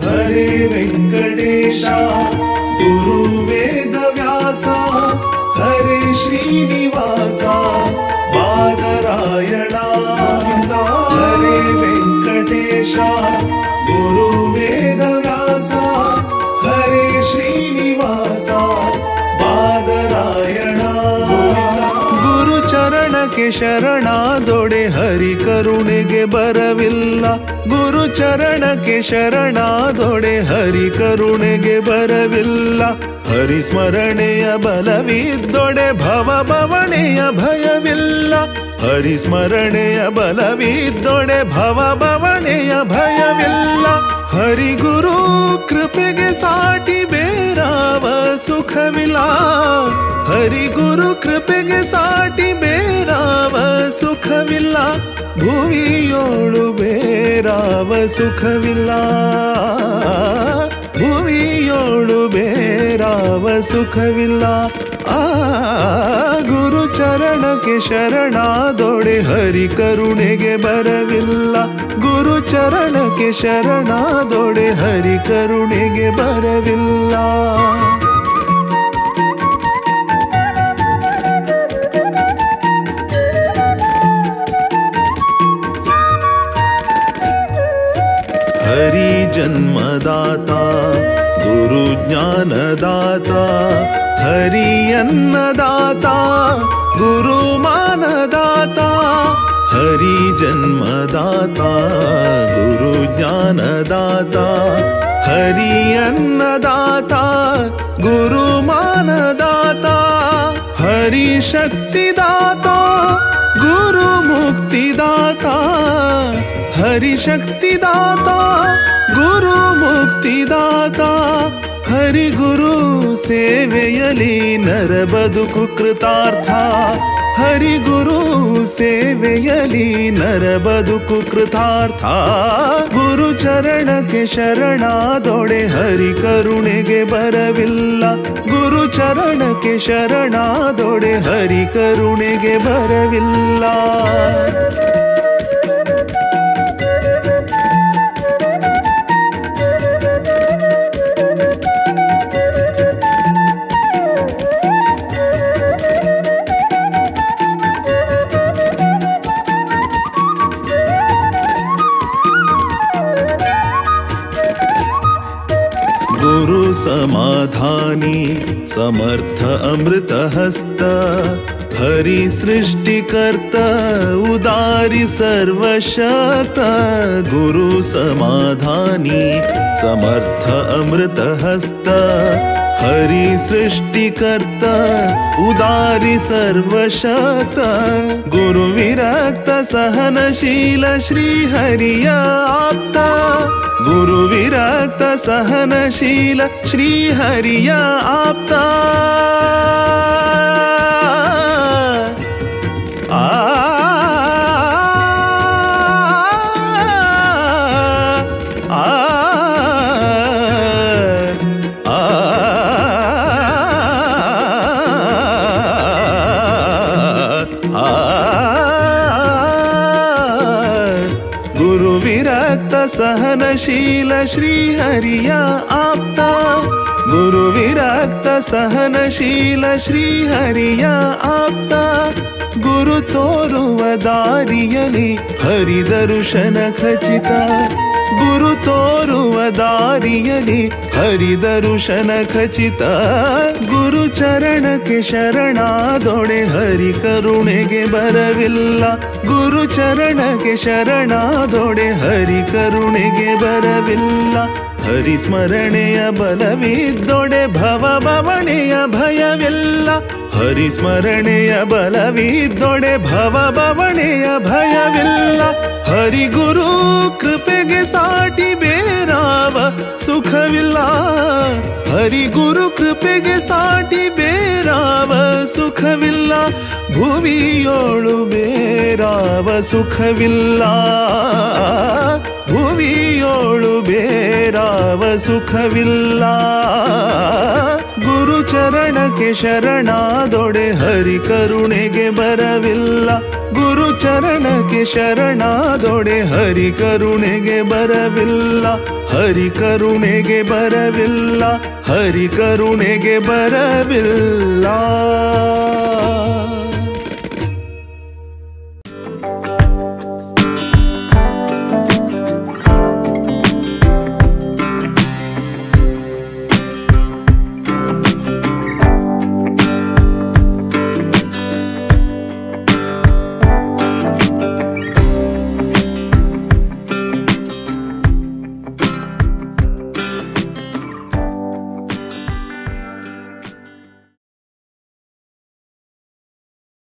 हरे वेंकटेश गुरु वेदव्यास हरे श्रीनिवास बादरायण हरे वेंकटेश गुरु वेदव्यास हरे श्रीनिवास बादरायण गुरु चरण के शरणादೊಡೆ हरि करुणೆಗೆ ಬರವಿಲ್ಲ गुरु चरण के शरणादೊಡೆ हरि करुणೆಗೆ ಬರವಿಲ್ಲ हरि स्मरणೆಯ ಬಲವಿದ್ದೊಡೆ ಭವ ಭವಣೆಯ ಭಯವಿಲ್ಲ हरि स्मरणೆಯ ಬಲವಿದ್ದೊಡೆ ಭವ ಭವಣೆಯ ಭಯವಿಲ್ಲ हरि गुरु कृपेಗೆ ಸಾಟಿ ಬೇರಾವ ಸುಖವಿಲ್ಲ हरि गुरु कृपेಗೆ ಸಾಟಿ ಬೇರಾವ ಸುಖವಿಲ್ಲ ಭುವಿಯೋಳು ಬೇರಾವ ಸುಖವಿಲ್ಲ ಭುವಿಯೋಳು ಬೇರಾವ ಸುಖವಿಲ್ಲ ಗುರು ಚರಣಕ್ಕೆ ಶರಣಾದೊಡೆ ಹರಿ ಕರುಣೆಗೆ ಬರವಿಲ್ಲ ಗುರು ಚರಣಕ್ಕೆ ಶರಣಾದೊಡೆ ಹರಿ ಕರುಣೆಗೆ ಬರವಿಲ್ಲ हरि जन्मदाता गुरु ज्ञानदाता हरि अन्नदाता गुरु मानदाता हरि जन्मदाता गुरु ज्ञानदाता हरि अन्नदाता गुरु मानदाता हरि शक्तिदाता गुरु मुक्तिदाता हरि शक्तिदाता गुरु मुक्तिदाता हरि गुरु सेवेयली नर बदुकु कृतार्थ हरि गुरु सेवेयली नर बदुकु कृतार्थ गुरु चरण के शरणादೊಡೆ हरि करुणೆಗೆ ಬರವಿಲ್ಲ गुरु चरण के शरणादೊಡೆ हरि करुणೆಗೆ ಬರವಿಲ್ಲ गुरु समाधानी समर्थ अमृत हस्त हरि सृष्टिकर्ता उदारी सर्वशक्त गुरु समाधानी समर्थ अमृत हस्त हरि सृष्टिकर्ता उदारी सर्वशक्त गुरु विरक्त सहनशील श्री हरिय आप्ता गुरु विरक्त सहनशील श्री हरिय आप्ता गुरु विरक्त सहनशील श्री हरिय आप्ता गुरु विरक्त सहनशील श्री हरिय आप्ता गुरु तोरुव दारियली हरि दर्शन खचित गुरु तोरुव दारियली हरि दर्शन खचित गुरु चरण के शरणादೊಡೆ हरि करुणೆಗೆ ಬರವಿಲ್ಲ गुरु चरण के शरणादೊಡೆ हरि करुणೆಗೆ ಬರವಿಲ್ಲ हरि स्मरणೆಯ ಬಲವಿದ್ದೊಡೆ ಭವ ಭವಣೆಯ ಭಯವಿಲ್ಲ हरि स्मरणೆಯ ಬಲವಿದ್ದೊಡೆ ಭವ ಭವಣೆಯ ಭಯವಿಲ್ಲ हरि गुरु कृपेಗೆ ಸಾಟಿ ಬೇರಾವ ಸುಖವಿಲ್ಲ हरि गुरु कृपेಗೆ ಸಾಟಿ ಬೇರಾವ ಸುಖವಿಲ್ಲ ಭುವಿಯೋಳು ಬೇರಾವ ಸುಖವಿಲ್ಲ ಭುವಿಯೋಳು ಬೇರಾವ ಸುಖವಿಲ್ಲ ಗುರು ಚರಣಕ್ಕೆ ಶರಣಾದೊಡೆ ಹರಿ ಕರುಣೆಗೆ ಬರವಿಲ್ಲ ಗುರು ಚರಣಕ್ಕೆ ಶರಣಾದೊಡೆ ಹರಿ ಕರುಣೆಗೆ ಬರವಿಲ್ಲ, ಹರಿ ಕರುಣೆಗೆ ಬರವಿಲ್ಲ, ಹರಿ ಕರುಣೆಗೆ ಬರವಿಲ್ಲ.